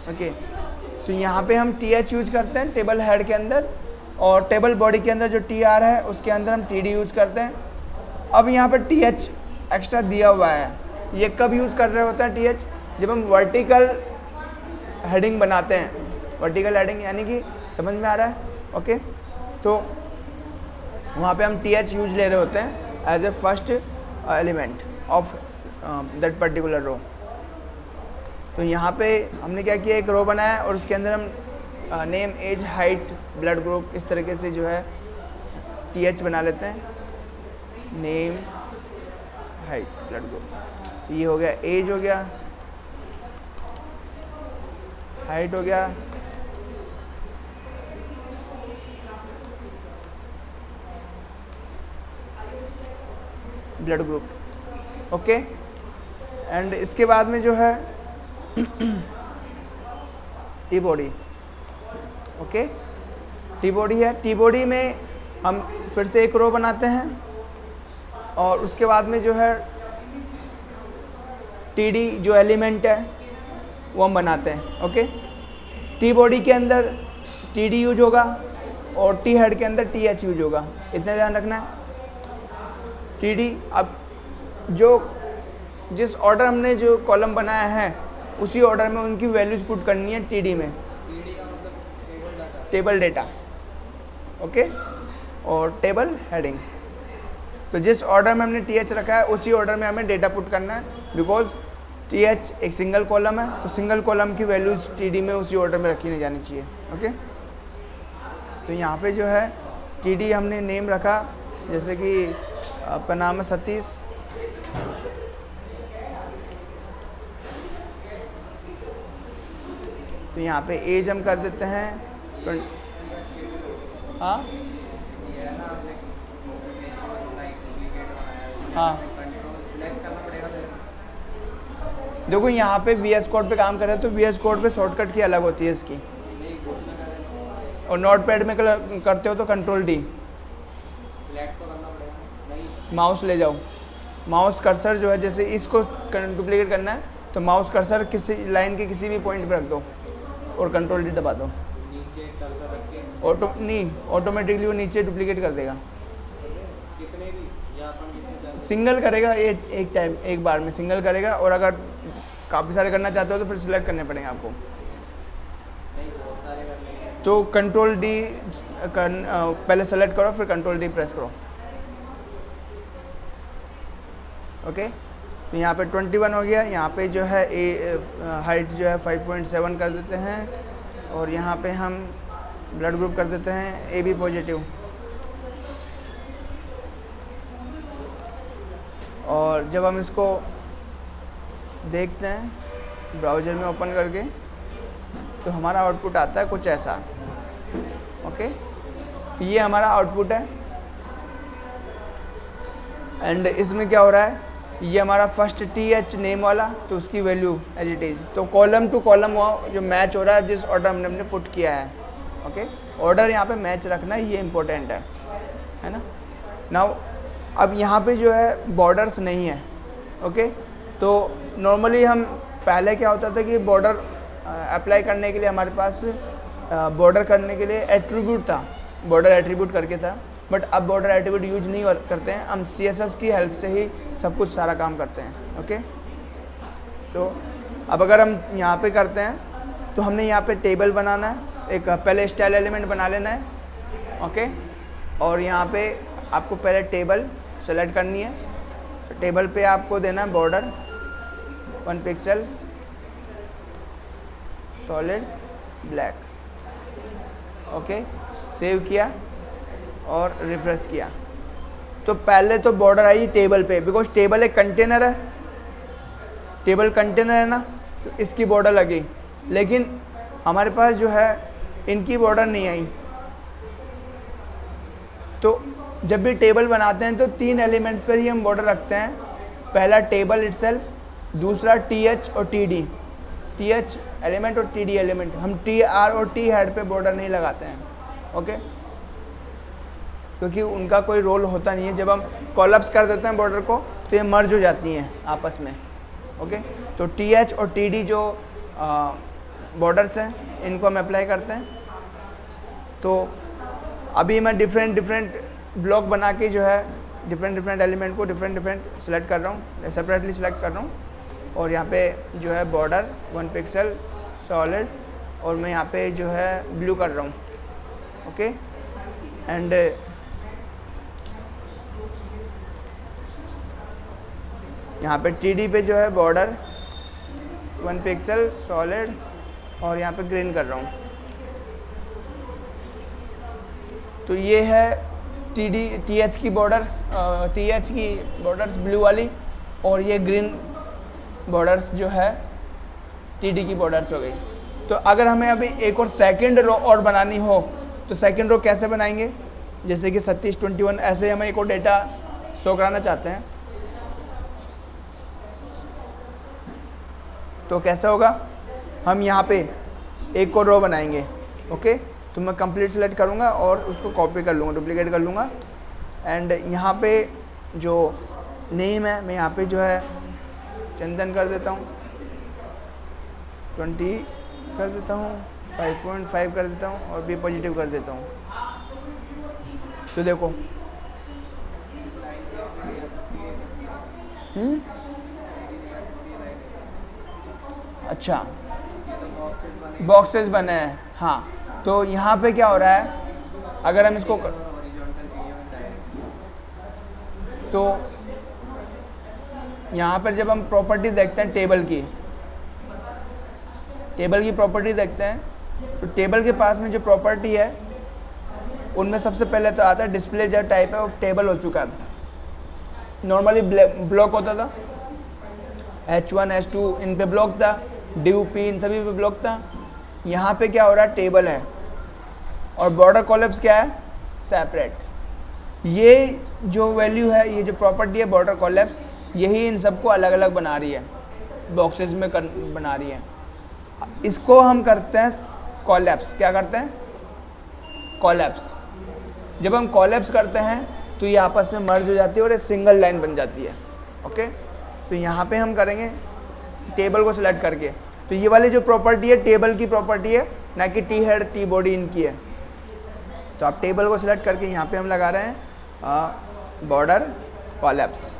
Okay. तो यहाँ पे हम टी एच यूज करते हैं टेबल हेड के अंदर, और टेबल बॉडी के अंदर जो टी आर है उसके अंदर हम टी डी यूज करते हैं। अब यहाँ पर टी एच एक्स्ट्रा दिया हुआ है, ये कब यूज़ कर रहे होते हैं टी एच? जब हम वर्टिकल हेडिंग बनाते हैं। वर्टिकल हेडिंग यानी कि समझ में आ रहा है? ओके। तो वहाँ पे हम टी एच यूज ले रहे होते हैं as a first element of that particular row. तो यहाँ पे हमने क्या किया, एक रो बनाया और उसके अंदर हम name, age, height, blood group, इस तरीके से जो है टी एच बना लेते हैं। नेम, हाइट, ब्लड ग्रुप, ये हो गया। एज हो गया, हाइट हो गया, ब्लड ग्रुप। ओके। एंड इसके बाद में जो है T body. Okay, T body है। टी बॉडी में हम फिर से एक रो बनाते हैं और उसके बाद में जो है टी डी जो एलिमेंट है वो हम बनाते हैं। ओके। टी बॉडी के अंदर टी डी यूज होगा और टी हेड के अंदर टी एच यूज होगा, इतना ध्यान रखना है। टी डी, अब जिस ऑर्डर हमने जो कॉलम बनाया है उसी ऑर्डर में उनकी वैल्यूज पुट करनी है टी डी में। Table data. ओके। और टेबल हेडिंग, तो जिस ऑर्डर में हमने टी एच रखा है उसी ऑर्डर में हमें डेटा पुट करना है, बिकॉज टी एच एक सिंगल कॉलम है, तो सिंगल कॉलम की वैल्यूज टी डी में उसी ऑर्डर में रखी नहीं जानी चाहिए। ओके। तो यहाँ पे जो है टी डी हमने नेम रखा, जैसे कि आपका नाम है सतीश, तो यहाँ पे एज हम कर देते हैं हाँ हाँ। देखो यहाँ पे वी एस कोड पे काम कर रहे हैं तो वी एस कोड पे शॉर्टकट की अलग होती है इसकी, और नोट पैड में करते हो तो कंट्रोल डी। माउस ले जाओ, माउस कर्सर जो है, जैसे इसको डुप्लीकेट करना है तो माउस कर्सर किसी लाइन के किसी भी पॉइंट पे रख दो और कंट्रोल डी दबा दो। नीचे कर्सर रख के ऑटोमेटिकली वो नीचे डुप्लीकेट कर देगा। कितने भी या अपन कितने सिंगल करेगा, एक टाइम एक बार में सिंगल करेगा, और अगर काफ़ी सारे करना चाहते हो तो फिर सिलेक्ट करने पड़ेंगे आपको। नहीं, बहुत सारे करने हैं तो कंट्रोल डी पहले सेलेक्ट करो, फिर कंट्रोल डी प्रेस करो। ओके। तो यहाँ पे 21 हो गया। यहाँ पे जो है हाइट जो है 5.7 कर देते हैं, और यहाँ पे हम ब्लड ग्रुप कर देते हैं ए बी पॉजिटिव। और जब हम इसको देखते हैं ब्राउज़र में ओपन करके तो हमारा आउटपुट आता है कुछ ऐसा। ओके, ये हमारा आउटपुट है। एंड इसमें क्या हो रहा है, ये हमारा फर्स्ट टी एच नेम वाला, तो उसकी वैल्यू एज इट इज़, तो कॉलम टू कॉलम जो मैच हो रहा है जिस ऑर्डर हमने पुट किया है। ओके, ऑर्डर यहाँ पे मैच रखना है, ये इम्पोर्टेंट है ना। नाउ अब यहाँ पे जो है बॉर्डर्स नहीं है। ओके, तो नॉर्मली हम पहले क्या होता था कि बॉर्डर अप्लाई करने के लिए हमारे पास बॉर्डर करने के लिए एट्रीब्यूट था, बॉर्डर एट्रीब्यूट करके था, बट अब बॉर्डर एट्रीब्यूट यूज नहीं करते हैं, हम CSS की हेल्प से ही सब कुछ सारा काम करते हैं। ओके, तो अब अगर हम यहाँ पे करते हैं तो हमने यहाँ पे टेबल बनाना है, एक पहले स्टाइल एलिमेंट बना लेना है। ओके, और यहाँ पे आपको पहले टेबल सेलेक्ट करनी है, तो टेबल पे आपको देना है border 1 pixel solid black. Okay, save किया और रिफ्रेश किया, तो पहले तो बॉर्डर आई टेबल पे, बिकॉज टेबल एक कंटेनर है, टेबल कंटेनर है ना, तो इसकी बॉर्डर लगी। लेकिन हमारे पास जो है इनकी बॉर्डर नहीं आई। तो जब भी टेबल बनाते हैं तो 3 एलिमेंट्स पर ही हम बॉर्डर रखते हैं। पहला टेबल इटसेल्फ, दूसरा TH और TD, TH एलिमेंट और TD एलिमेंट। हम TR और T हेड पे बॉर्डर नहीं लगाते हैं। ओके, क्योंकि उनका कोई रोल होता नहीं है। जब हम कॉलअप्स कर देते हैं बॉर्डर को तो ये मर्ज हो जाती हैं आपस में। ओके, तो TH और TD जो बॉर्डर्स हैं, इनको हम अप्लाई करते हैं। तो अभी मैं डिफरेंट ब्लॉक बना के जो है डिफरेंट एलिमेंट को डिफरेंट सेलेक्ट कर रहा हूँ, सेपरेटली सेलेक्ट कर रहा हूँ। और यहाँ पे जो है बॉर्डर 1 पिक्सल सॉलिड, और मैं यहाँ पे जो है ब्लू कर रहा हूँ। ओके, एंड यहाँ पे TD पे जो है बॉर्डर 1 पिक्सल सॉलिड, और यहाँ पे ग्रीन कर रहा हूँ। तो ये है TH की बॉर्डर, TH की बॉर्डर्स ब्लू वाली, और ये ग्रीन बॉर्डर्स जो है TD की बॉर्डर्स हो गई। तो अगर हमें अभी एक और सेकंड रो और बनानी हो तो सेकंड रो कैसे बनाएंगे? जैसे कि 3721 ऐसे हमें एक और डेटा शो कराना चाहते हैं, तो कैसे होगा? हम यहाँ पे एक और रो बनाएंगे। ओके, तो मैं कंप्लीट सेलेक्ट करूँगा और उसको कॉपी कर लूँगा, डुप्लीकेट कर लूँगा। एंड यहाँ पे जो नेम है मैं यहाँ पे जो है चंदन कर देता हूँ, 20 कर देता हूँ, 5.5 कर देता हूँ, और भी पॉजिटिव कर देता हूँ। तो देखो अच्छा, बॉक्सेस बने हैं। हाँ, तो यहाँ पे क्या हो रहा है, अगर हम इसको तो यहाँ पर जब हम प्रॉपर्टी देखते हैं टेबल की प्रॉपर्टी देखते हैं, तो टेबल के पास में जो प्रॉपर्टी है उनमें सबसे पहले तो आता है डिस्प्ले जो टाइप है वो टेबल हो चुका है। नॉर्मली ब्लॉक होता था, H1 H2 इन पे ब्लॉक था, div p इन सभी पे ब्लॉक था। यहाँ पे क्या हो रहा है, टेबल है, और बॉर्डर कॉलम्स क्या है, सेपरेट। ये जो वैल्यू है, ये जो प्रॉपर्टी है बॉर्डर कॉलम्स, यही इन सबको अलग अलग बना रही है, बॉक्सेस में बना रही है। इसको हम करते हैं कॉलैप्स। क्या करते हैं? कॉलैप्स। जब हम कॉलैप्स करते हैं तो ये आपस में मर्ज हो जाती है और एक सिंगल लाइन बन जाती है। ओके, तो यहाँ पे हम करेंगे टेबल को सिलेक्ट करके। तो ये वाली जो प्रॉपर्टी है टेबल की प्रॉपर्टी है, ना कि टी हेड टी बॉडी इनकी है। तो आप टेबल को सिलेक्ट करके यहाँ पे हम लगा रहे हैं बॉर्डर कॉलैप्स।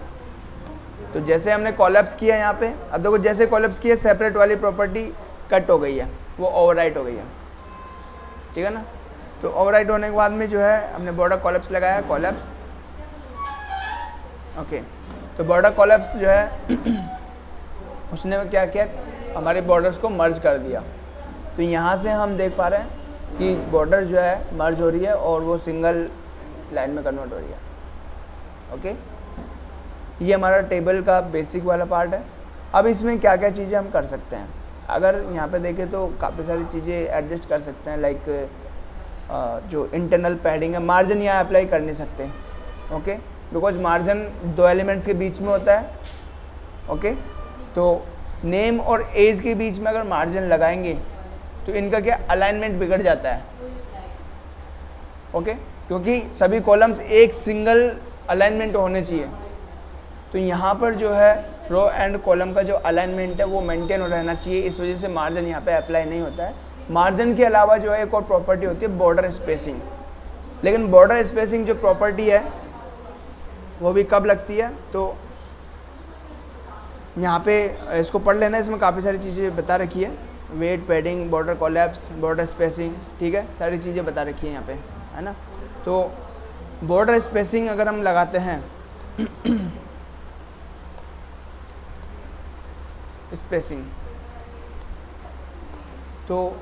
तो जैसे हमने कॉलैप्स किया यहाँ पे, अब देखो जैसे कॉलैप्स किया सेपरेट वाली प्रॉपर्टी कट हो गई है, वो ओवरराइट हो गई है, ठीक है ना। तो ओवरराइट होने के बाद में जो है हमने बॉर्डर कॉलैप्स लगाया, कॉलैप्स। ओके, तो बॉर्डर कॉलैप्स जो है उसने क्या किया, हमारे बॉर्डर्स को मर्ज कर दिया। तो यहाँ से हम देख पा रहे हैं कि बॉर्डर जो है मर्ज हो रही है और वो सिंगल लाइन में कन्वर्ट हो रही है। ओके, ये हमारा टेबल का बेसिक वाला पार्ट है। अब इसमें क्या क्या चीज़ें हम कर सकते हैं, अगर यहाँ पे देखें तो काफ़ी सारी चीज़ें एडजस्ट कर सकते हैं। लाइक जो इंटरनल पैडिंग है, मार्जिन यहाँ अप्लाई कर नहीं सकते। ओके, बिकॉज मार्जिन दो एलिमेंट्स के बीच में होता है। ओके, तो नेम और एज के बीच में अगर मार्जिन लगाएंगे तो इनका क्या अलाइनमेंट बिगड़ जाता है। ओके, क्योंकि सभी कॉलम्स एक सिंगल अलाइनमेंट होने चाहिए। तो यहाँ पर जो है रो एंड कॉलम का जो अलाइनमेंट है वो मेंटेन रहना चाहिए, इस वजह से मार्जिन यहाँ पे अप्लाई नहीं होता है। मार्जिन के अलावा जो है एक और प्रॉपर्टी होती है बॉर्डर स्पेसिंग। लेकिन बॉर्डर स्पेसिंग जो प्रॉपर्टी है वो भी कब लगती है, तो यहाँ पे इसको पढ़ लेना, इसमें काफ़ी सारी चीज़ें बता रखी है। Weight, padding, border collapse, border spacing, ठीक है, सारी चीज़ें बता रखी है यहाँ पे, है ना। तो बॉर्डर स्पेसिंग अगर हम लगाते हैं स्पेसिंग, तो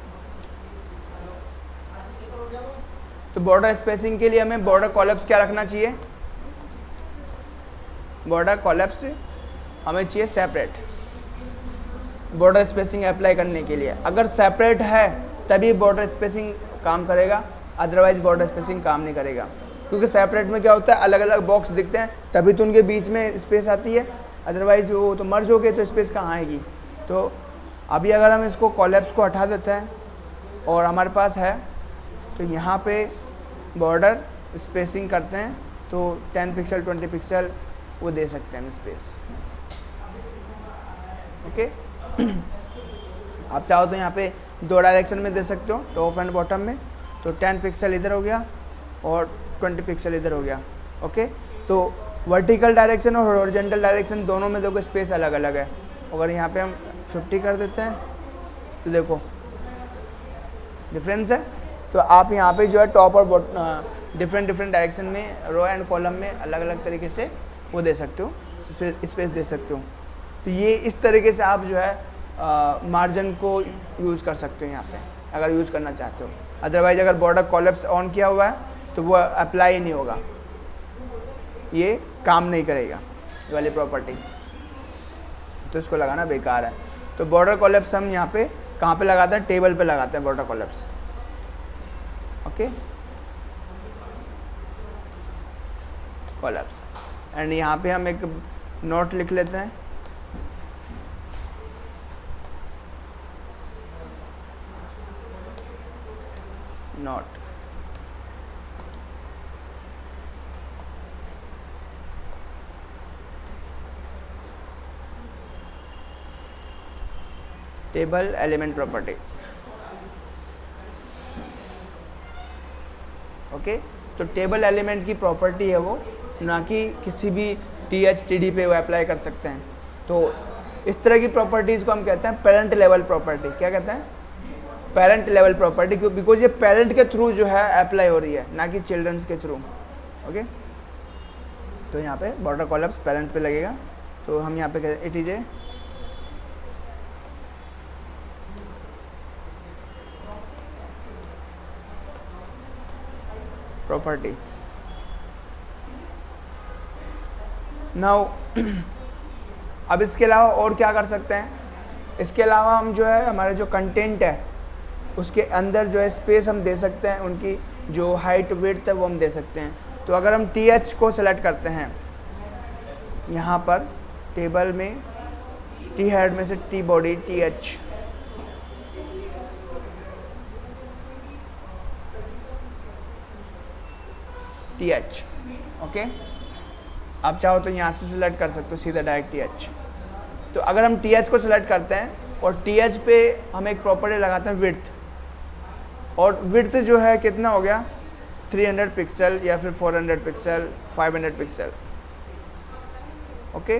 बॉर्डर स्पेसिंग के लिए हमें बॉर्डर कॉलैप्स क्या रखना चाहिए, बॉर्डर कॉलैप्स हमें चाहिए सेपरेट बॉर्डर स्पेसिंग अप्लाई करने के लिए। अगर सेपरेट है तभी बॉर्डर स्पेसिंग काम करेगा, अदरवाइज बॉर्डर स्पेसिंग काम नहीं करेगा। क्योंकि सेपरेट में क्या होता है, अलग अलग बॉक्स दिखते हैं तभी तो उनके बीच में स्पेस आती है, अदरवाइज वो तो मर्ज हो गए तो स्पेस कहाँ आएगी। तो अभी अगर हम इसको कॉलैप्स को हटा देते हैं और हमारे पास है, तो यहाँ पे बॉर्डर स्पेसिंग करते हैं तो 10 पिक्सल 20 पिक्सल वो दे सकते हैं स्पेस। ओके, आप चाहो तो यहाँ पे दो डायरेक्शन में दे सकते हो, टॉप एंड बॉटम में। तो 10 पिक्सल इधर हो गया और 20 पिक्सल इधर हो गया। ओके, तो वर्टिकल डायरेक्शन और हॉरिजॉन्टल डायरेक्शन दोनों में देखो स्पेस अलग अलग है। अगर यहाँ पे हम 50 कर देते हैं तो देखो डिफरेंस है। तो आप यहाँ पे जो है टॉप और डिफरेंट डायरेक्शन में रो एंड कॉलम में अलग अलग तरीके से वो दे सकते हो, स्पेस दे सकते हो। तो ये इस तरीके से आप जो है मार्जिन को यूज़ कर सकते हो यहाँ पे, अगर यूज़ करना चाहते हो। अदरवाइज अगर बॉर्डर कॉलप्स ऑन किया हुआ है तो वो अप्लाई ही नहीं होगा, ये काम नहीं करेगा ये वाली प्रॉपर्टी, तो इसको लगाना बेकार है। तो बॉर्डर कॉलप्स हम यहाँ पे कहाँ पे लगाते हैं, टेबल पे लगाते हैं बॉर्डर कॉलप्स। ओके, कॉलप्स। एंड यहाँ पे हम एक नोट लिख लेते हैं, note. Table element property. Okay, तो टेबल एलिमेंट की प्रॉपर्टी है वो, ना कि किसी भी TH-TD पे वो अप्लाई कर सकते हैं। तो इस तरह की प्रॉपर्टीज़ को हम कहते हैं पेरेंट लेवल प्रॉपर्टी। क्या कहते हैं, पेरेंट लेवल प्रॉपर्टी, क्यों, बिकॉज ये पेरेंट के थ्रू जो है अप्लाई हो रही है, ना कि चिल्ड्रंस के थ्रू। ओके, तो यहाँ पे बॉर्डर कॉलप्स पेरेंट पे लगेगा। तो हम यहाँ पे कहते it is a property. Now अब इसके अलावा और क्या कर सकते हैं, इसके अलावा हम जो है हमारे जो कंटेंट है उसके अंदर जो है स्पेस हम दे सकते हैं, उनकी जो हाइट विड्थ है वो हम दे सकते हैं। तो अगर हम TH को सेलेक्ट करते हैं यहाँ पर टेबल में, T हेड में से T बॉडी TH, ओके, आप चाहो तो यहाँ से सिलेक्ट कर सकते हो सीधा डायरेक्ट TH। तो अगर हम TH को सिलेक्ट करते हैं और TH पे हम एक प्रॉपर्टी लगाते हैं विड्थ, और विड्थ जो है कितना हो गया 300 पिक्सल या फिर 400 पिक्सल 500 पिक्सल। ओके,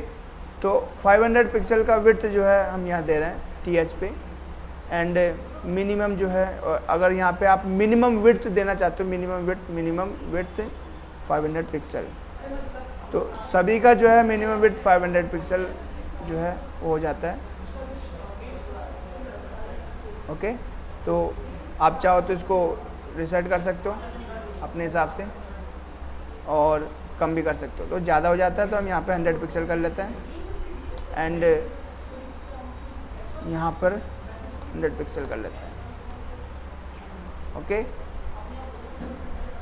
तो 500 पिक्सल का विड्थ जो है हम यहाँ दे रहे हैं TH पे। एंड मिनिमम जो है, अगर यहाँ पे आप मिनिमम विड्थ देना चाहते हो, मिनिमम विड्थ 500 पिक्सल, तो सभी का जो है मिनिमम विड्थ 500 पिक्सल जो है वो हो जाता है। ओके, तो आप चाहो तो इसको रिसेट कर सकते हो अपने हिसाब से, और कम भी कर सकते हो। तो ज़्यादा हो जाता है तो हम यहाँ पे 100 पिक्सल कर लेते हैं, एंड यहाँ पर 100 पिक्सल कर लेते हैं। ओके,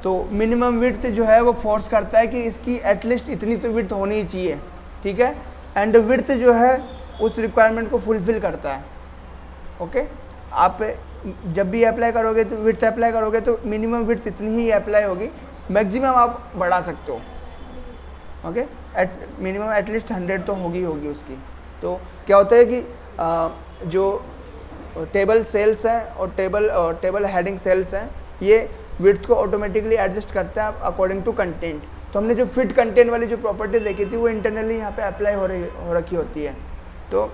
तो मिनिमम विड्थ जो है वो फोर्स करता है कि इसकी एटलीस्ट इतनी तो विड्थ होनी ही चाहिए, ठीक है। एंड विड्थ जो है उस रिक्वायरमेंट को फुलफिल करता है। ओके, आप जब भी अप्लाई करोगे तो विड्थ अप्लाई करोगे तो मिनिमम विड्थ इतनी ही अप्लाई होगी, मैक्सिमम आप बढ़ा सकते हो। ओके, मिनिमम एटलीस्ट 100 तो होगी उसकी। तो क्या होता है कि जो टेबल सेल्स हैं और टेबल हेडिंग सेल्स हैं, ये विड्थ को ऑटोमेटिकली एडजस्ट करता है अकॉर्डिंग टू कंटेंट। तो हमने जो फिट कंटेंट वाली जो प्रॉपर्टी देखी थी वो इंटरनली यहाँ पे अप्लाई हो रखी होती है, तो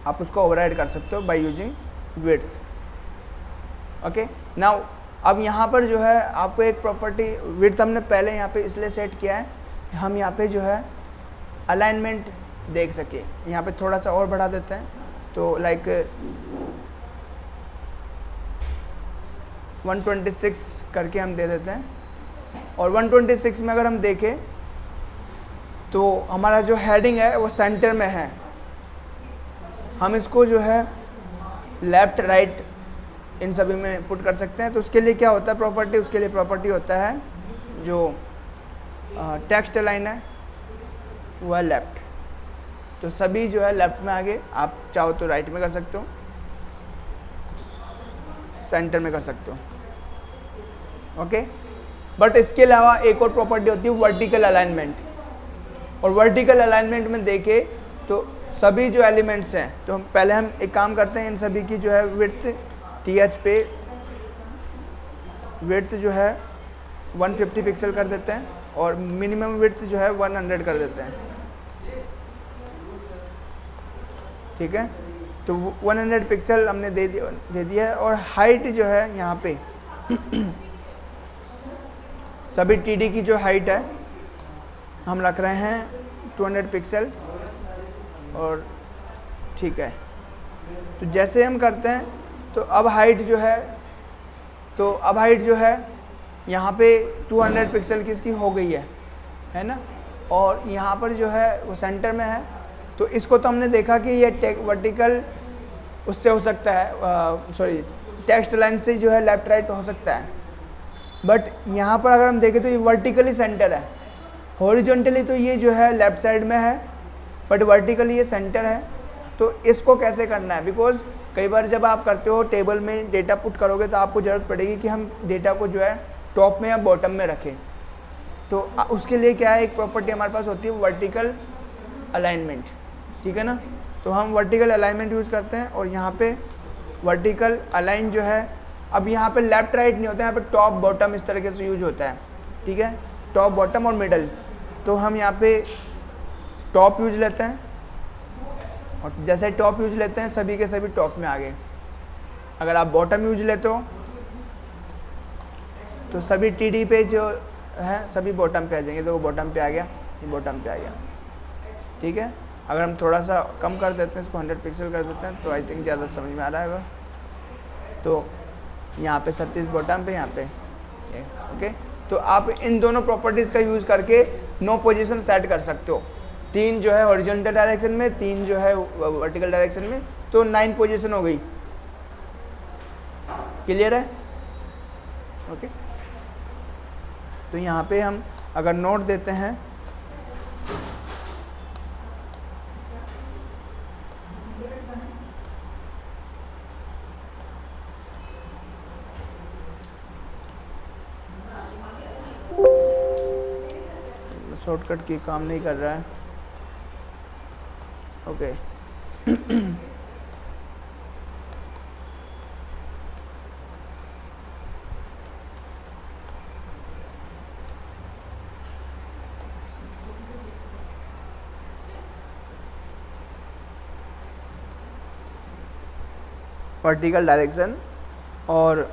आप उसको ओवरराइड कर सकते हो by using width. Okay, now अब यहाँ पर जो है आपको एक प्रॉपर्टी, विड्थ हमने पहले यहाँ पे इसलिए सेट किया है, हम यहाँ पे जो है अलाइनमेंट देख सके। यहाँ पे थोड़ा सा और बढ़ा देते हैं, तो लाइक 126 करके हम दे देते हैं। और 126 में अगर हम देखें तो हमारा जो हेडिंग है वो सेंटर में है, हम इसको जो है लेफ़्ट राइट इन सभी में पुट कर सकते हैं। तो उसके लिए क्या होता है प्रॉपर्टी, उसके लिए प्रॉपर्टी होता है जो टेक्स्ट लाइन है वो है लेफ़्ट, तो सभी जो है लेफ़्ट में आगे, आप चाहो तो राइट में कर सकते हो, सेंटर में कर सकते हो। ओके, बट इसके अलावा एक और प्रॉपर्टी होती है वर्टिकल अलाइनमेंट। और वर्टिकल अलाइनमेंट में देखें तो सभी जो एलिमेंट्स हैं, तो पहले हम एक काम करते हैं, इन सभी की जो है विड्थ TH पे विड्थ जो है 150 पिक्सल कर देते हैं और मिनिमम विड्थ जो है 100 कर देते हैं। ठीक है, तो 100 पिक्सल हमने दे दिया है। और हाइट जो है यहाँ पे सभी TD की जो हाइट है हम रख रहे हैं 200 पिक्सल। और ठीक है, तो जैसे हम करते हैं तो अब हाइट जो है यहाँ पे 200 पिक्सल की इसकी हो गई है ना। और यहाँ पर जो है वो सेंटर में है, तो इसको तो हमने देखा कि ये वर्टिकल उससे हो सकता है, सॉरी टेक्स्ट लाइन से जो है लेफ्ट राइट हो सकता है। बट यहाँ पर अगर हम देखें तो ये वर्टिकली सेंटर है, हॉरिजॉन्टली तो ये जो है लेफ्ट साइड में है, बट वर्टिकली ये सेंटर है। तो इसको कैसे करना है, बिकॉज कई बार जब आप करते हो टेबल में डेटा पुट करोगे तो आपको ज़रूरत पड़ेगी कि हम डेटा को जो है टॉप में या बॉटम में रखें। तो उसके लिए क्या है, एक प्रॉपर्टी हमारे पास होती है वर्टिकल अलाइनमेंट। ठीक है ना, तो हम वर्टिकल अलाइनमेंट यूज़ करते हैं। और यहाँ पे वर्टिकल अलाइन जो है, अब यहाँ पे लेफ्ट राइट नहीं होता है, यहाँ पे टॉप बॉटम इस तरीके से यूज होता है। ठीक है, टॉप बॉटम और मिडल। तो हम यहाँ पे टॉप यूज लेते हैं, और जैसे टॉप यूज लेते हैं सभी के सभी टॉप में आ गए। अगर आप बॉटम यूज लेते हो तो सभी TD पे जो है सभी बॉटम पे आ जाएंगे। तो वो बॉटम पे आ गया, ये बॉटम पे आ गया। ठीक है, अगर हम थोड़ा सा कम कर देते हैं, इसको 100 पिक्सल कर देते हैं, तो आई थिंक ज़्यादा समझ में आ रहा होगा। तो यहाँ पे 36 बॉटम पे, यहाँ पे ओके। तो आप इन दोनों प्रॉपर्टीज़ का यूज़ करके 9 पोजीशन सेट कर सकते हो। 3 जो है हॉरिजॉन्टल डायरेक्शन में, 3 जो है वर्टिकल डायरेक्शन में, तो 9 पोजीशन हो गई। क्लियर है? ओके, तो यहाँ पे हम अगर नोट देते हैं शॉर्टकट की काम नहीं कर रहा है। Okay vertical direction. और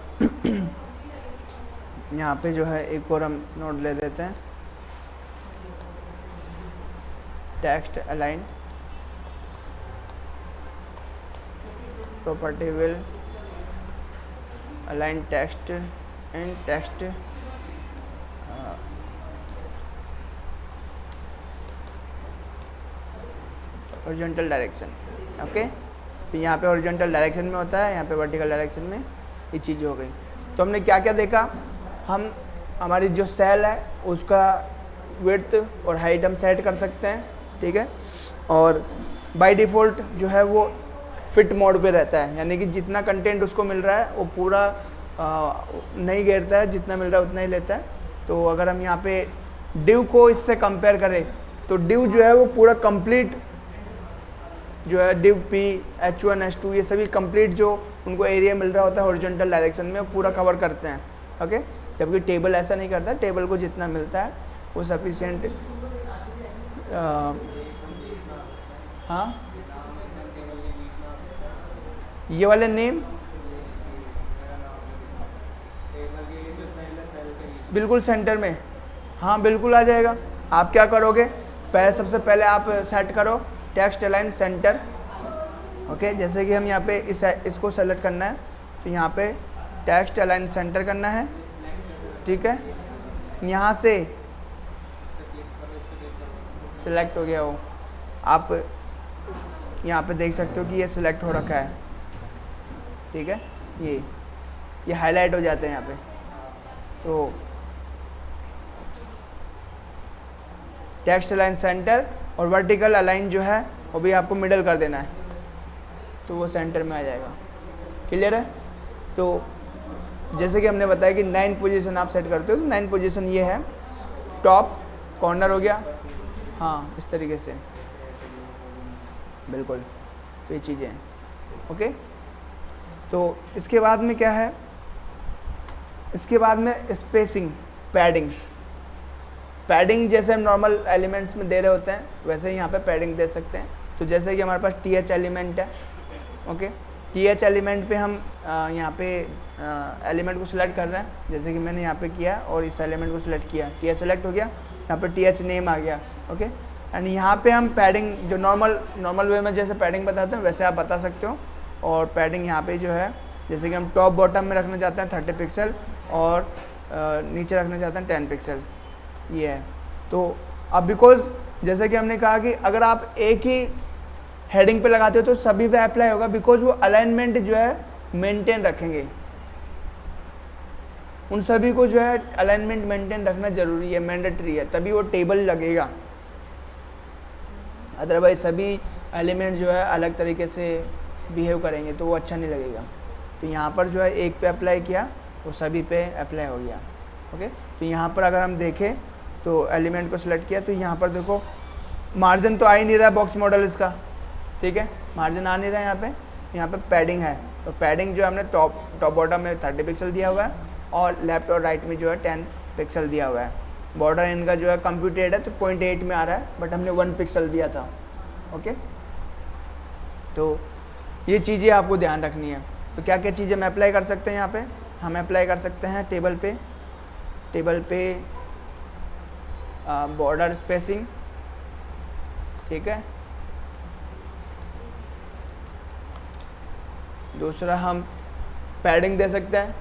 यहाँ पे जो है एक और हम नोट ले देते हैं, text align property will align text and text horizontal direction। Okay, तो यहाँ पे horizontal डायरेक्शन में होता है, यहाँ पे वर्टिकल डायरेक्शन में ये चीज़ हो गई। तो हमने क्या क्या देखा, हम हमारी जो सेल है उसका विड्थ और हाइट हम सेट कर सकते हैं। ठीक है, और बाय डिफ़ॉल्ट जो है वो फिट मोड पे रहता है, यानी कि जितना कंटेंट उसको मिल रहा है वो पूरा नहीं घेरता है, जितना मिल रहा है उतना ही लेता है। तो अगर हम यहाँ पे डिव को इससे कंपेयर करें तो डिव जो है वो पूरा कंप्लीट जो है डिव P, H1, H2 ये सभी कंप्लीट जो उनको एरिया मिल रहा होता है हॉरिजॉन्टल डायरेक्शन में, वो पूरा कवर करते हैं। ओके, जबकि टेबल ऐसा नहीं करता, टेबल को जितना मिलता है वो सफिशिएंट। हाँ, ये वाले नेम बिल्कुल सेंटर में, हाँ बिल्कुल आ जाएगा। आप क्या करोगे, सबसे पहले आप सेट करो टेक्स्ट अलाइन सेंटर। ओके, जैसे कि हम यहाँ पे इसको सेलेक्ट करना है, तो यहाँ पे टेक्स्ट अलाइन सेंटर करना है। ठीक है, यहाँ से सिलेक्ट हो गया वो, आप यहाँ पे देख सकते हो कि ये सिलेक्ट हो रखा है। ठीक है, ये हाईलाइट हो जाते हैं यहाँ पे। तो टेक्स्ट अलाइन सेंटर और वर्टिकल अलाइन जो है वो भी आपको मिडल कर देना है, तो वो सेंटर में आ जाएगा। क्लियर है? तो जैसे कि हमने बताया कि 9 पोजीशन आप सेट करते हो, तो 9 पोजीशन ये है, टॉप कॉर्नर हो गया, हाँ इस तरीके से। बिल्कुल। तो ये चीज़ें हैं, ओके। तो इसके बाद में क्या है, इसके बाद में स्पेसिंग, पैडिंग। पैडिंग जैसे हम नॉर्मल एलिमेंट्स में दे रहे होते हैं वैसे ही यहाँ पे पैडिंग दे सकते हैं। तो जैसे कि हमारे पास TH एलिमेंट है, ओके। TH एलिमेंट पे हम यहाँ पे एलिमेंट को सिलेक्ट कर रहे हैं, जैसे कि मैंने यहाँ पे किया और इस एलिमेंट को सिलेक्ट किया, TH सेलेक्ट हो गया, यहाँ पे TH नेम आ गया, ओके। एंड यहाँ पे हम पैडिंग जो नॉर्मल वे में जैसे पैडिंग बताते हैं वैसे आप बता सकते हो। और पैडिंग यहाँ पे जो है जैसे कि हम टॉप बॉटम में रखना चाहते हैं 30 पिक्सल और नीचे रखना चाहते हैं 10 पिक्सल, ये है। तो अब बिकॉज जैसे कि हमने कहा कि अगर आप एक ही हेडिंग पे लगाते हो तो सभी पे अप्लाई होगा, बिकॉज वो अलाइनमेंट जो है मेंटेन रखेंगे, उन सभी को जो है अलाइनमेंट मेंटेन रखना जरूरी है, मैंडेटरी है, तभी वो टेबल लगेगा। अदरवाइज सभी एलिमेंट जो है अलग तरीके से बिहेव करेंगे तो वो अच्छा नहीं लगेगा। तो यहाँ पर जो है एक पे अप्लाई किया वो सभी पे अप्लाई हो गया, ओके। तो यहाँ पर अगर हम देखें तो एलिमेंट को सिलेक्ट किया तो यहाँ पर देखो मार्जिन तो आ ही नहीं रहा बॉक्स मॉडल इसका, ठीक है, मार्जिन आ नहीं रहा है। यहाँ पे पैडिंग है, तो पैडिंग जो हमने टॉप बॉटम में 30 पिक्सल दिया हुआ है और लेफ्ट और राइट में जो है 10 पिक्सल दिया हुआ है। बॉर्डर इनका जो है कंप्यूटेड है तो 0.8 में आ रहा है, बट हमने 1 पिक्सल दिया था, ओके। तो ये चीज़ें आपको ध्यान रखनी है। तो क्या क्या चीज़ें हम अप्लाई कर सकते हैं यहाँ पे, हम अप्लाई कर सकते हैं टेबल पे बॉर्डर स्पेसिंग, ठीक है। दूसरा हम पैडिंग दे सकते हैं,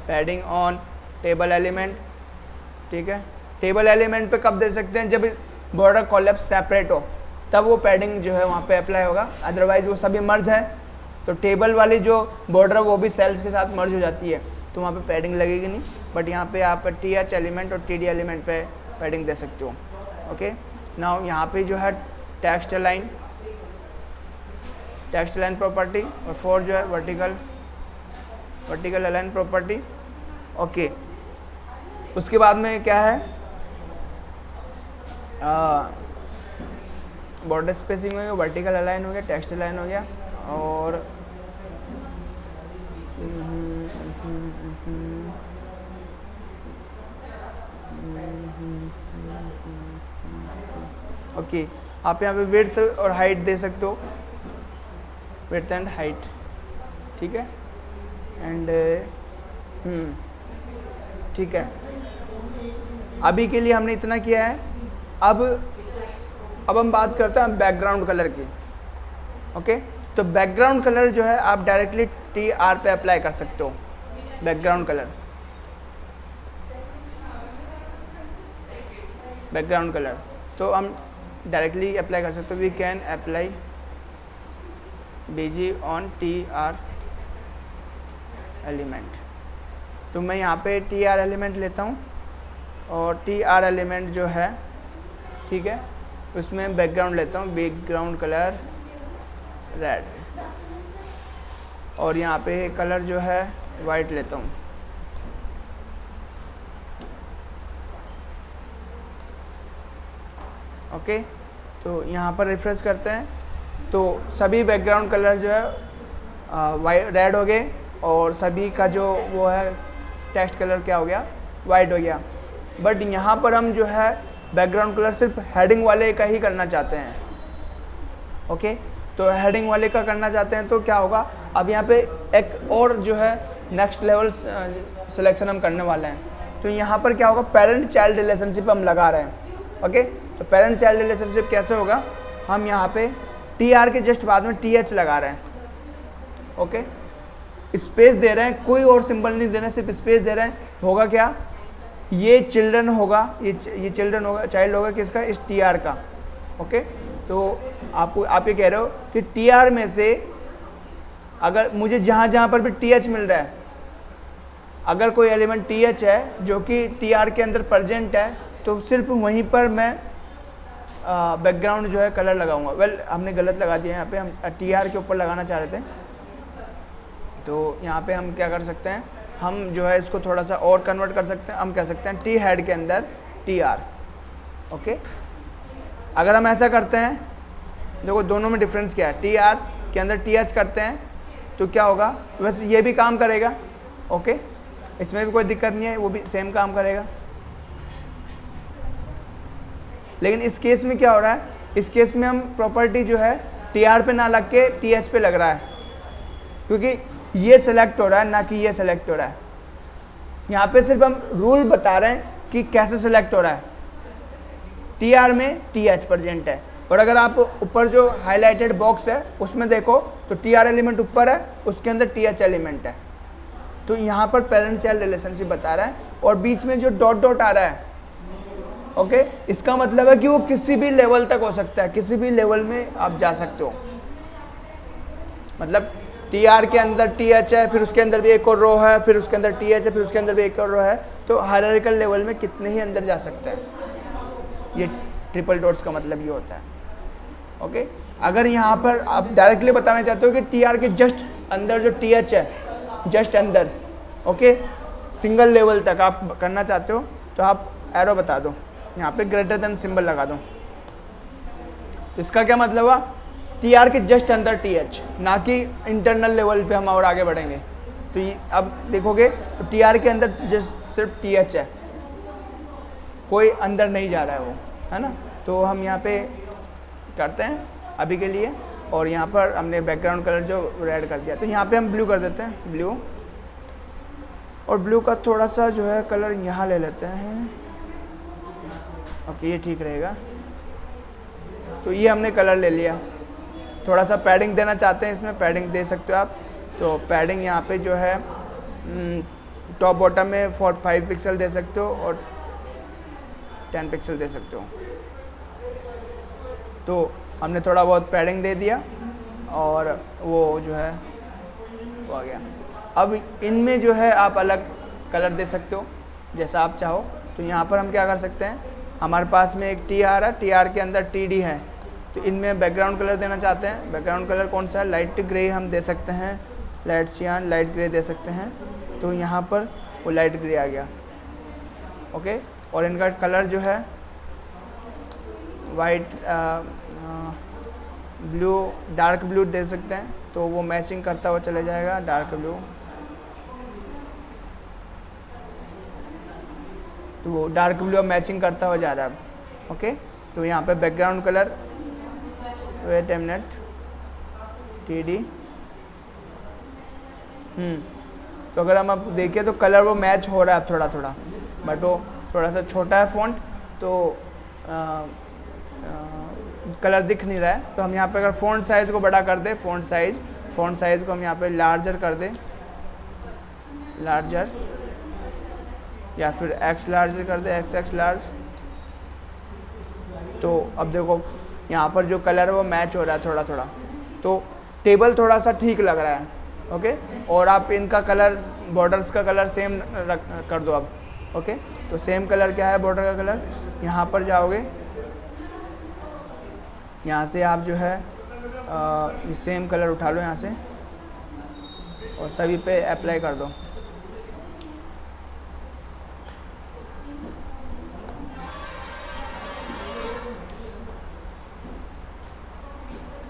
पैडिंग ऑन टेबल एलिमेंट, ठीक है। टेबल एलिमेंट पे कब दे सकते हैं, जब बॉर्डर कॉलम्स सेपरेट हो तब वो पैडिंग जो है वहाँ पे अप्लाई होगा, अदरवाइज वो सभी मर्ज है तो टेबल वाली जो बॉर्डर वो भी सेल्स के साथ मर्ज हो जाती है तो वहाँ पे पैडिंग लगेगी नहीं। बट यहाँ पे आप TH एलिमेंट और TD एलिमेंट पे पैडिंग दे सकते हो, ओके। नाउ यहाँ पे जो है टेक्स्ट अलाइन प्रॉपर्टी और 4 जो है वर्टिकल अलाइन प्रॉपर्टी, ओके। उसके बाद में क्या है, बॉर्डर स्पेसिंग हो गया, वर्टिकल अलाइन हो गया, टेक्स्ट अलाइन हो गया और ओके। आप यहाँ पे विड्थ और हाइट दे सकते हो, विड्थ एंड हाइट, ठीक है। एंड ठीक है, अभी के लिए हमने इतना किया है। अब हम बात करते हैं बैकग्राउंड कलर की, ओके। तो बैकग्राउंड कलर जो है आप डायरेक्टली TR पे अप्लाई कर सकते हो, बैकग्राउंड कलर तो हम डायरेक्टली अप्लाई कर सकते हो। We can apply BG on TR element. तो मैं यहाँ पे TR एलिमेंट लेता हूँ और TR एलिमेंट जो है, ठीक है, उसमें बैकग्राउंड लेता हूँ, बैकग्राउंड कलर रेड और यहाँ पे कलर जो है वाइट लेता हूँ, ओके। तो यहाँ पर रिफ्रेश करते हैं तो सभी बैकग्राउंड कलर जो है वाइट रेड हो गए और सभी का जो वो है टेक्स्ट कलर क्या हो गया, वाइट हो गया। बट यहाँ पर हम जो है बैकग्राउंड कलर सिर्फ हेडिंग वाले का ही करना चाहते हैं, ओके। तो हेडिंग वाले का करना चाहते हैं तो क्या होगा, अब यहाँ पे एक और जो है नेक्स्ट लेवल सिलेक्शन हम करने वाले हैं। तो यहाँ पर क्या होगा, पेरेंट चाइल्ड रिलेशनशिप हम लगा रहे हैं, ओके। तो पेरेंट चाइल्ड रिलेशनशिप कैसे होगा, हम यहाँ पे TR के जस्ट बाद में TH लगा रहे हैं, ओके। स्पेस दे रहे हैं, कोई और सिंबल नहीं दे रहे हैं, सिर्फ स्पेस दे रहे हैं। होगा क्या, ये चिल्ड्रन होगा, ये चिल्ड्रन होगा, चाइल्ड होगा किसका, इस TR का, ओके। तो आप ये कह रहे हो कि TR में से अगर मुझे जहाँ पर भी TH मिल रहा है, अगर कोई एलिमेंट TH है जो कि TR के अंदर प्रेजेंट है तो सिर्फ वहीं पर मैं बैकग्राउंड जो है कलर लगाऊंगा। वेल हमने गलत लगा दिया, यहाँ पे हम TR के ऊपर लगाना चाह रहे थे। तो यहाँ पे हम क्या कर सकते हैं, हम जो है इसको थोड़ा सा और कन्वर्ट कर सकते हैं। हम कह सकते हैं T हेड के अंदर TR, ओके। अगर हम ऐसा करते हैं, देखो दोनों में डिफरेंस क्या है, टी आर के अंदर टी एच करते हैं तो क्या होगा, वैसे ये भी काम करेगा, ओके, इसमें भी कोई दिक्कत नहीं है, वो भी सेम काम करेगा। लेकिन इस केस में क्या हो रहा है, इस केस में हम प्रॉपर्टी जो है टी आर पे ना लग के टी एच पे लग रहा है, क्योंकि ये सेलेक्ट हो रहा है ना कि ये सेलेक्ट हो रहा है। यहाँ पे सिर्फ हम रूल बता रहे हैं कि कैसे सेलेक्ट हो रहा है। टी आर में टी एच प्रेजेंट है, और अगर आप ऊपर जो हाईलाइटेड बॉक्स है उसमें देखो तो टी आर एलिमेंट ऊपर है, उसके अंदर टी एच एलिमेंट है। तो यहाँ पर पेरेंट चाइल्ड रिलेशनशिप बता रहा है, और बीच में जो डॉट डॉट आ रहा है, ओके, इसका मतलब है कि वो किसी भी लेवल तक हो सकता है, किसी भी लेवल में आप जा सकते हो। मतलब टी आर के अंदर टी एच है, फिर उसके अंदर भी एक और रो है, फिर उसके अंदर टी एच है, फिर उसके अंदर भी एक और रो है, तो हायरार्किकल लेवल में कितने ही अंदर जा सकते हैं। ये ट्रिपल डॉट्स का मतलब ये होता है, ओके। अगर यहाँ पर आप डायरेक्टली बताना चाहते हो कि टी आर के जस्ट अंदर जो टी एच है, जस्ट अंदर, ओके, सिंगल लेवल तक आप करना चाहते हो तो आप एरो बता दो, यहाँ पे ग्रेटर देन सिंबल लगा दो। तो इसका क्या मतलब हुआ, टी आर के जस्ट अंदर टी एच, ना कि इंटरनल लेवल पे हम और आगे बढ़ेंगे। तो ये अब देखोगे तो टी आर के अंदर जस्ट सिर्फ टी एच है, कोई अंदर नहीं जा रहा है वो, है ना। तो हम यहाँ पे करते हैं अभी के लिए, और यहाँ पर हमने बैकग्राउंड कलर जो रेड कर दिया, तो यहाँ पे हम ब्लू कर देते हैं, ब्लू, और ब्लू का थोड़ा सा जो है कलर यहाँ ले लेते हैं, ओके, ये ठीक रहेगा। तो ये हमने कलर ले लिया। थोड़ा सा पैडिंग देना चाहते हैं, इसमें पैडिंग दे सकते हो आप। तो पैडिंग यहाँ पे जो है टॉप बॉटम में 5 पिक्सल दे सकते हो और 10 पिक्सल दे सकते हो। तो हमने थोड़ा बहुत पैडिंग दे दिया और वो जो है वो आ गया। अब इनमें जो है आप अलग कलर दे सकते हो जैसा आप चाहो। तो यहाँ पर हम क्या कर सकते हैं, हमारे पास में एक टी आर है, टी आर के अंदर टी डी है, तो इनमें बैकग्राउंड कलर देना चाहते हैं। बैकग्राउंड कलर कौन सा है, लाइट ग्रे हम दे सकते हैं, लाइट सियान, लाइट ग्रे दे सकते हैं। तो यहाँ पर वो लाइट ग्रे आ गया, ओके। और इनका कलर जो है वाइट, ब्लू, डार्क ब्लू दे सकते हैं, तो वो मैचिंग करता हुआ चले जाएगा, डार्क ब्लू। तो वो डार्क ब्लू अब मैचिंग करता हुआ जा रहा है, ओके। तो यहाँ पे background colour, wait a minute, T D, तो अगर हम अब देखें तो कलर वो मैच हो रहा है थोड़ा थोड़ा, बट वो थोड़ा सा छोटा है फ़ॉन्ट, तो कलर दिख नहीं रहा है। तो हम यहाँ पे अगर फ़ॉन्ट साइज़ को बड़ा कर दे, फ़ॉन्ट साइज़ को हम यहाँ पे लार्जर कर दें, लार्जर, या फिर एक्स लार्ज कर दे, एक्स लार्ज। तो अब देखो यहाँ पर जो कलर है वो मैच हो रहा है थोड़ा थोड़ा, तो टेबल थोड़ा सा ठीक लग रहा है, ओके। और आप इनका कलर, बॉर्डर्स का कलर सेम कर दो अब, ओके। तो सेम कलर क्या है बॉर्डर का कलर, यहाँ पर जाओगे, यहाँ से आप जो है ये सेम कलर उठा लो यहाँ से और सभी पे अप्लाई कर दो।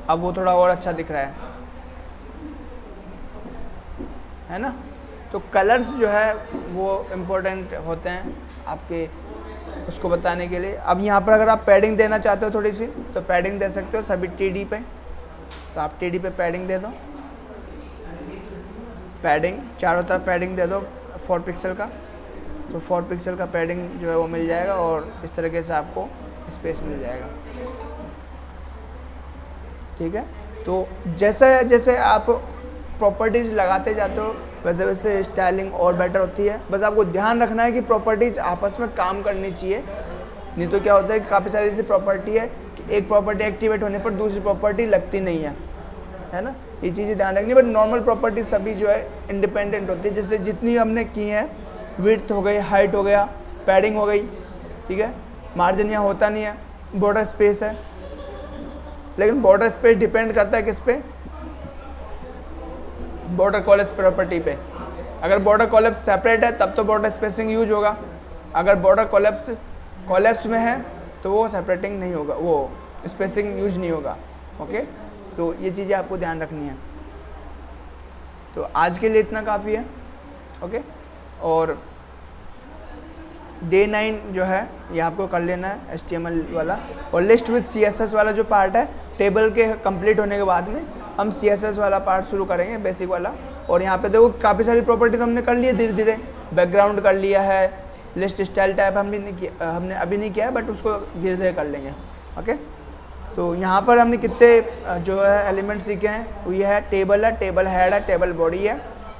अब वो थोड़ा और अच्छा दिख रहा है ना। तो कलर्स जो है वो इम्पोर्टेंट होते हैं आपके उसको बताने के लिए। अब यहाँ पर अगर आप पैडिंग देना चाहते हो थोड़ी सी, तो पैडिंग दे सकते हो सभी टीडी पे। तो आप टीडी पे पैडिंग दे दो, पैडिंग चारों तरफ पैडिंग दे दो 4 पिक्सल का। तो 4 पिक्सल का पैडिंग जो है वो मिल जाएगा और इस तरीके से आपको स्पेस मिल जाएगा, ठीक है। तो जैसे जैसे आप प्रॉपर्टीज़ लगाते जाते हो वैसे वैसे स्टाइलिंग और बेटर होती है। बस आपको ध्यान रखना है कि प्रॉपर्टीज़ आपस में काम करनी चाहिए, नहीं तो क्या होता है कि काफ़ी सारी ऐसी प्रॉपर्टी है कि एक प्रॉपर्टी एक्टिवेट होने पर दूसरी प्रॉपर्टी लगती नहीं है ना। ये चीज़ें ध्यान रखनी। बट नॉर्मल प्रॉपर्टी सभी जो है इंडिपेंडेंट होती है। जैसे जितनी हमने की हैं, विड्थ हो गई, हाइट हो गया, पैडिंग हो गई, ठीक है। मार्जिन यहाँ होता नहीं है, बॉर्डर स्पेस है, लेकिन बॉर्डर स्पेस डिपेंड करता है किस पे, बॉर्डर कॉलेप्स प्रॉपर्टी पे। अगर बॉर्डर कॉलेप्स सेपरेट है तब तो बॉर्डर स्पेसिंग यूज होगा। अगर बॉर्डर कॉलेप्स में है तो वो सेपरेटिंग नहीं होगा, वो स्पेसिंग यूज नहीं होगा। ओके, तो ये चीज़ें आपको ध्यान रखनी है। तो आज के लिए इतना काफ़ी है। ओके, और डे 9 जो है ये आपको कर लेना है HTML वाला, और लिस्ट विथ CSS वाला जो पार्ट है टेबल के कंप्लीट होने के बाद में हम CSS वाला पार्ट शुरू करेंगे, बेसिक वाला। और यहाँ पे देखो काफ़ी सारी प्रॉपर्टी तो हमने कर ली है धीरे धीरे, बैकग्राउंड कर लिया है, लिस्ट स्टाइल टाइप हमने अभी नहीं किया है, बट उसको धीरे धीरे कर लेंगे। ओके, तो यहाँ पर हमने कितने जो है एलिमेंट सीखे हैं, वो ये है टेबल है, टेबल हेड है, टेबल बॉडी है,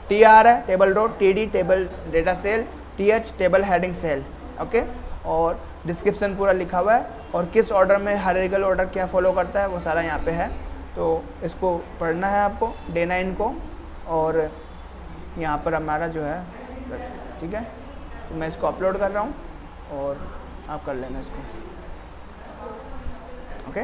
TR है, table row, TD table data cell, TH table heading cell. Okay, और डिस्क्रिप्शन पूरा लिखा हुआ है, और किस ऑर्डर में हायरार्किकल ऑर्डर क्या फॉलो करता है वो सारा यहाँ पे है। तो इसको पढ़ना है आपको डे 9 को, और यहाँ पर हमारा जो है, ठीक है, तो मैं इसको अपलोड कर रहा हूँ और आप कर लेना इसको। ओके।